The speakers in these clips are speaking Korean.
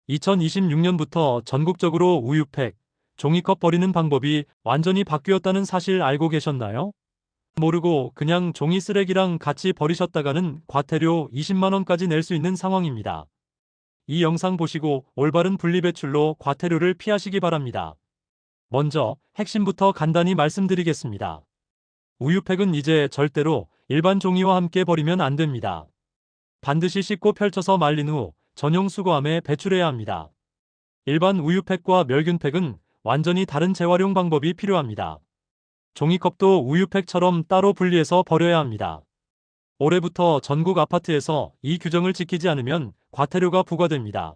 2026년부터 전국적으로 우유팩, 종이컵 버리는 방법이 완전히 바뀌었다는 사실 알고 계셨나요? 모르고 그냥 종이 쓰레기랑 같이 버리셨다가는 과태료 20만 원까지 낼 수 있는 상황입니다. 이 영상 보시고 올바른 분리배출로 과태료를 피하시기 바랍니다. 먼저 핵심부터 간단히 말씀드리겠습니다. 우유팩은 이제 절대로 일반 종이와 함께 버리면 안 됩니다. 반드시 씻고 펼쳐서 말린 후 전용 수거함에 배출해야 합니다. 일반 우유팩과 멸균팩은 완전히 다른 재활용 방법이 필요합니다. 종이컵도 우유팩처럼 따로 분리해서 버려야 합니다. 올해부터 전국 아파트에서 이 규정을 지키지 않으면 과태료가 부과됩니다.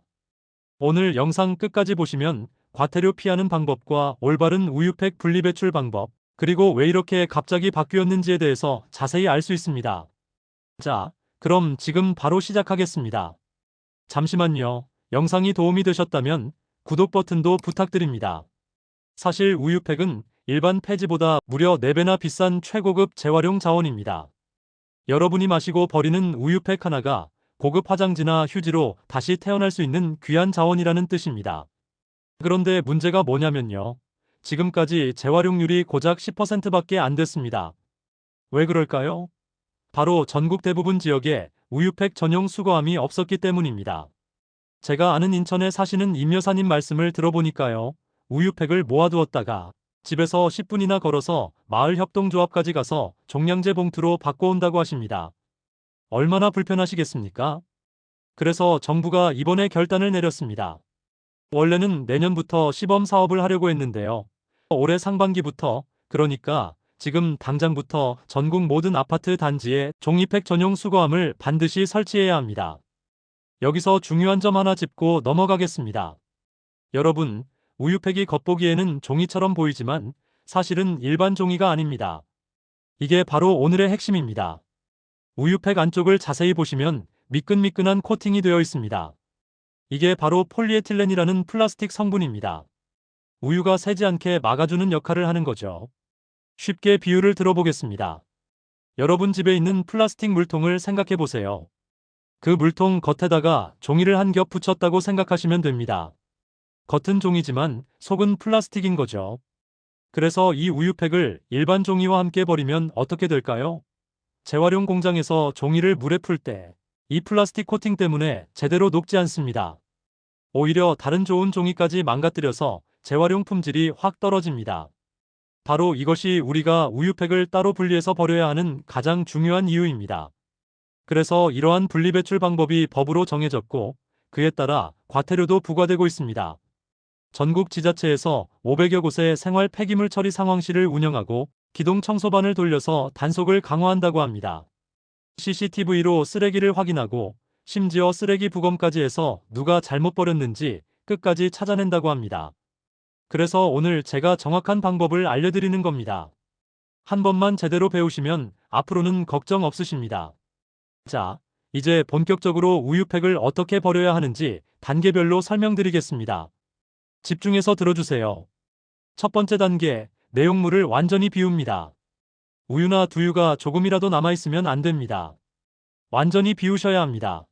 오늘 영상 끝까지 보시면 과태료 피하는 방법과 올바른 우유팩 분리배출 방법, 그리고 왜 이렇게 갑자기 바뀌었는지에 대해서 자세히 알 수 있습니다. 자, 그럼 지금 바로 시작하겠습니다. 잠시만요. 영상이 도움이 되셨다면 구독 버튼도 부탁드립니다. 사실 우유팩은 일반 폐지보다 무려 4배나 비싼 최고급 재활용 자원입니다. 여러분이 마시고 버리는 우유팩 하나가 고급 화장지나 휴지로 다시 태어날 수 있는 귀한 자원이라는 뜻입니다. 그런데 문제가 뭐냐면요. 지금까지 재활용률이 고작 10%밖에 안 됐습니다. 왜 그럴까요? 바로 전국 대부분 지역에 우유팩 전용 수거함이 없었기 때문입니다. 제가 아는 인천에 사시는 임 여사님 말씀을 들어보니까요. 우유팩을 모아두었다가 집에서 10분이나 걸어서 마을 협동조합까지 가서 종량제 봉투로 바꿔온다고 하십니다. 얼마나 불편하시겠습니까? 그래서 정부가 이번에 결단을 내렸습니다. 원래는 내년부터 시범 사업을 하려고 했는데요. 올해 상반기부터, 그러니까 지금 당장부터 전국 모든 아파트 단지에 종이팩 전용 수거함을 반드시 설치해야 합니다. 여기서 중요한 점 하나 짚고 넘어가겠습니다. 여러분, 우유팩이 겉보기에는 종이처럼 보이지만 사실은 일반 종이가 아닙니다. 이게 바로 오늘의 핵심입니다. 우유팩 안쪽을 자세히 보시면 미끈미끈한 코팅이 되어 있습니다. 이게 바로 폴리에틸렌이라는 플라스틱 성분입니다. 우유가 새지 않게 막아주는 역할을 하는 거죠. 쉽게 비유를 들어보겠습니다. 여러분 집에 있는 플라스틱 물통을 생각해 보세요. 그 물통 겉에다가 종이를 한 겹 붙였다고 생각하시면 됩니다. 겉은 종이지만 속은 플라스틱인 거죠. 그래서 이 우유팩을 일반 종이와 함께 버리면 어떻게 될까요? 재활용 공장에서 종이를 물에 풀 때 이 플라스틱 코팅 때문에 제대로 녹지 않습니다. 오히려 다른 좋은 종이까지 망가뜨려서 재활용 품질이 확 떨어집니다. 바로 이것이 우리가 우유팩을 따로 분리해서 버려야 하는 가장 중요한 이유입니다. 그래서 이러한 분리배출 방법이 법으로 정해졌고 그에 따라 과태료도 부과되고 있습니다. 전국 지자체에서 500여 곳의 생활 폐기물 처리 상황실을 운영하고 기동 청소반을 돌려서 단속을 강화한다고 합니다. CCTV로 쓰레기를 확인하고 심지어 쓰레기 부검까지 해서 누가 잘못 버렸는지 끝까지 찾아낸다고 합니다. 그래서 오늘 제가 정확한 방법을 알려드리는 겁니다. 한 번만 제대로 배우시면 앞으로는 걱정 없으십니다. 자, 이제 본격적으로 우유팩을 어떻게 버려야 하는지 단계별로 설명드리겠습니다. 집중해서 들어주세요. 첫 번째 단계, 내용물을 완전히 비웁니다. 우유나 두유가 조금이라도 남아있으면 안 됩니다. 완전히 비우셔야 합니다.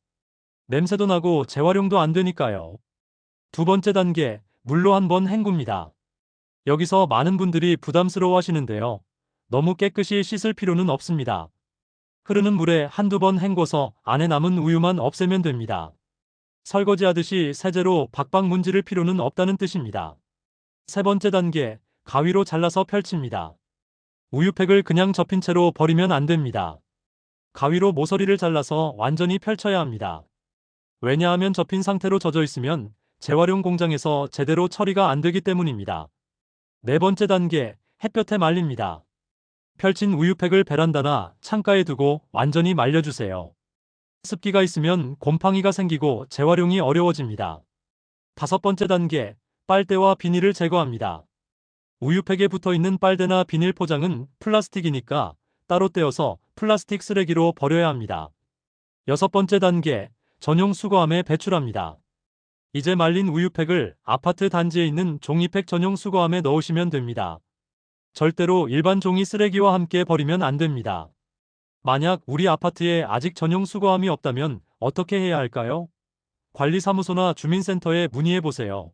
냄새도 나고 재활용도 안 되니까요. 두 번째 단계, 물로 한번 헹굽니다. 여기서 많은 분들이 부담스러워 하시는데요. 너무 깨끗이 씻을 필요는 없습니다. 흐르는 물에 한두 번 헹궈서 안에 남은 우유만 없애면 됩니다. 설거지하듯이 세제로 박박 문지를 필요는 없다는 뜻입니다. 세 번째 단계, 가위로 잘라서 펼칩니다. 우유팩을 그냥 접힌 채로 버리면 안 됩니다. 가위로 모서리를 잘라서 완전히 펼쳐야 합니다. 왜냐하면 접힌 상태로 젖어 있으면 재활용 공장에서 제대로 처리가 안 되기 때문입니다. 네 번째 단계, 햇볕에 말립니다. 펼친 우유팩을 베란다나 창가에 두고 완전히 말려주세요. 습기가 있으면 곰팡이가 생기고 재활용이 어려워집니다. 다섯 번째 단계, 빨대와 비닐을 제거합니다. 우유팩에 붙어있는 빨대나 비닐 포장은 플라스틱이니까 따로 떼어서 플라스틱 쓰레기로 버려야 합니다. 여섯 번째 단계, 전용 수거함에 배출합니다. 이제 말린 우유팩을 아파트 단지에 있는 종이팩 전용 수거함에 넣으시면 됩니다. 절대로 일반 종이 쓰레기와 함께 버리면 안 됩니다. 만약 우리 아파트에 아직 전용 수거함이 없다면 어떻게 해야 할까요? 관리사무소나 주민센터에 문의해보세요.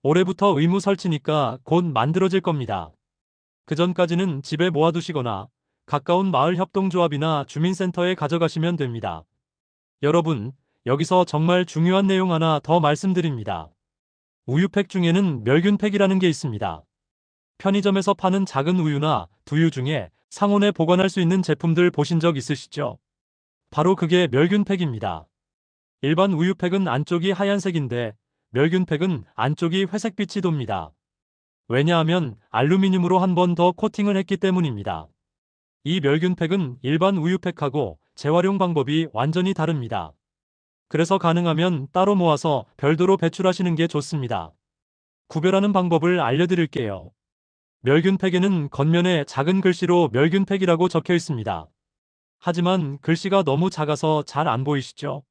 올해부터 의무 설치니까 곧 만들어질 겁니다. 그 전까지는 집에 모아두시거나 가까운 마을 협동조합이나 주민센터에 가져가시면 됩니다. 여러분, 여기서 정말 중요한 내용 하나 더 말씀드립니다. 우유팩 중에는 멸균팩이라는 게 있습니다. 편의점에서 파는 작은 우유나 두유 중에 상온에 보관할 수 있는 제품들 보신 적 있으시죠? 바로 그게 멸균팩입니다. 일반 우유팩은 안쪽이 하얀색인데 멸균팩은 안쪽이 회색빛이 돕니다. 왜냐하면 알루미늄으로 한 번 더 코팅을 했기 때문입니다. 이 멸균팩은 일반 우유팩하고 재활용 방법이 완전히 다릅니다. 그래서 가능하면 따로 모아서 별도로 배출하시는 게 좋습니다. 구별하는 방법을 알려드릴게요. 멸균팩에는 겉면에 작은 글씨로 멸균팩이라고 적혀 있습니다. 하지만 글씨가 너무 작아서 잘 안 보이시죠?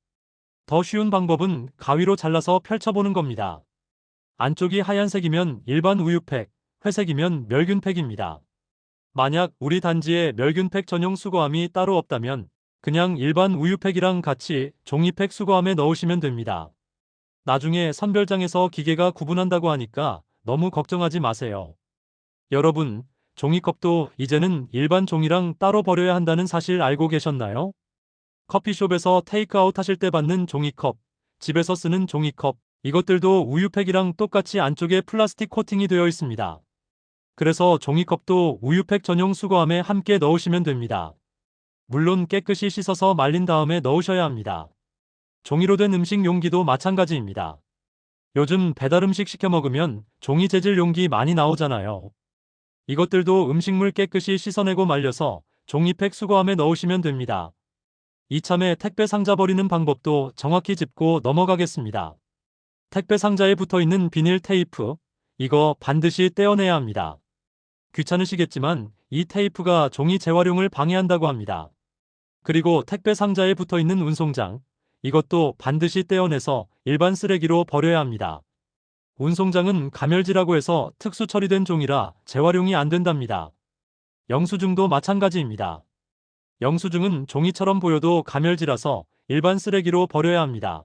더 쉬운 방법은 가위로 잘라서 펼쳐보는 겁니다. 안쪽이 하얀색이면 일반 우유팩, 회색이면 멸균팩입니다. 만약 우리 단지에 멸균팩 전용 수거함이 따로 없다면 그냥 일반 우유팩이랑 같이 종이팩 수거함에 넣으시면 됩니다. 나중에 선별장에서 기계가 구분한다고 하니까 너무 걱정하지 마세요. 여러분, 종이컵도 이제는 일반 종이랑 따로 버려야 한다는 사실 알고 계셨나요? 커피숍에서 테이크아웃 하실 때 받는 종이컵, 집에서 쓰는 종이컵, 이것들도 우유팩이랑 똑같이 안쪽에 플라스틱 코팅이 되어 있습니다. 그래서 종이컵도 우유팩 전용 수거함에 함께 넣으시면 됩니다. 물론 깨끗이 씻어서 말린 다음에 넣으셔야 합니다. 종이로 된 음식 용기도 마찬가지입니다. 요즘 배달 음식 시켜 먹으면 종이 재질 용기 많이 나오잖아요. 이것들도 음식물 깨끗이 씻어내고 말려서 종이팩 수거함에 넣으시면 됩니다. 이참에 택배 상자 버리는 방법도 정확히 짚고 넘어가겠습니다. 택배 상자에 붙어 있는 비닐 테이프, 이거 반드시 떼어내야 합니다. 귀찮으시겠지만 이 테이프가 종이 재활용을 방해한다고 합니다. 그리고 택배 상자에 붙어 있는 운송장, 이것도 반드시 떼어내서 일반 쓰레기로 버려야 합니다. 운송장은 가멸지라고 해서 특수 처리된 종이라 재활용이 안 된답니다. 영수증도 마찬가지입니다. 영수증은 종이처럼 보여도 가멸지라서 일반 쓰레기로 버려야 합니다.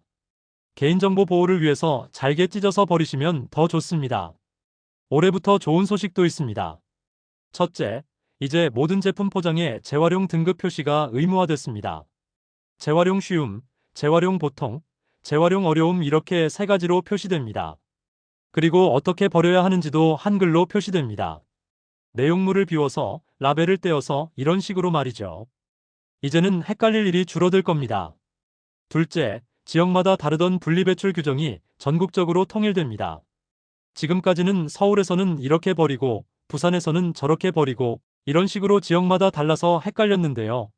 개인정보 보호를 위해서 잘게 찢어서 버리시면 더 좋습니다. 올해부터 좋은 소식도 있습니다. 첫째, 이제 모든 제품 포장에 재활용 등급 표시가 의무화됐습니다. 재활용 쉬움, 재활용 보통, 재활용 어려움 이렇게 세 가지로 표시됩니다. 그리고 어떻게 버려야 하는지도 한글로 표시됩니다. 내용물을 비워서, 라벨을 떼어서 이런 식으로 말이죠. 이제는 헷갈릴 일이 줄어들 겁니다. 둘째, 지역마다 다르던 분리배출 규정이 전국적으로 통일됩니다. 지금까지는 서울에서는 이렇게 버리고 부산에서는 저렇게 버리고 이런 식으로 지역마다 달라서 헷갈렸는데요.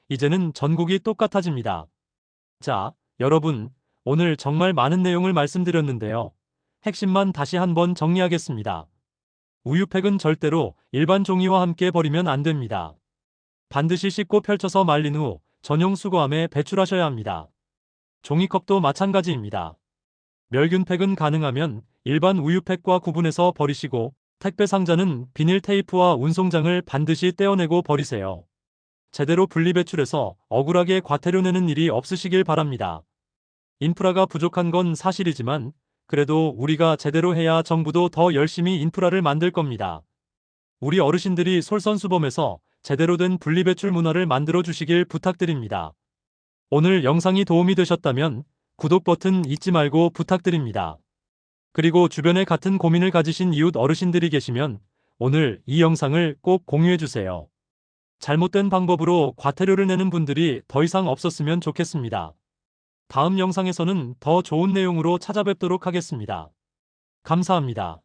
이제는 전국이 똑같아집니다. 자, 여러분, 오늘 정말 많은 내용을 말씀드렸는데요. 핵심만 다시 한번 정리하겠습니다. 우유팩은 절대로 일반 종이와 함께 버리면 안 됩니다. 반드시 씻고 펼쳐서 말린 후 전용 수거함에 배출하셔야 합니다. 종이컵도 마찬가지입니다. 멸균팩은 가능하면 일반 우유팩과 구분해서 버리시고 택배 상자는 비닐 테이프와 운송장을 반드시 떼어내고 버리세요. 제대로 분리배출해서 억울하게 과태료 내는 일이 없으시길 바랍니다. 인프라가 부족한 건 사실이지만 그래도 우리가 제대로 해야 정부도 더 열심히 인프라를 만들 겁니다. 우리 어르신들이 솔선수범해서 제대로 된 분리배출 문화를 만들어 주시길 부탁드립니다. 오늘 영상이 도움이 되셨다면 구독 버튼 잊지 말고 부탁드립니다. 그리고 주변에 같은 고민을 가지신 이웃 어르신들이 계시면 오늘 이 영상을 꼭 공유해 주세요. 잘못된 방법으로 과태료를 내는 분들이 더 이상 없었으면 좋겠습니다. 다음 영상에서는 더 좋은 내용으로 찾아뵙도록 하겠습니다. 감사합니다.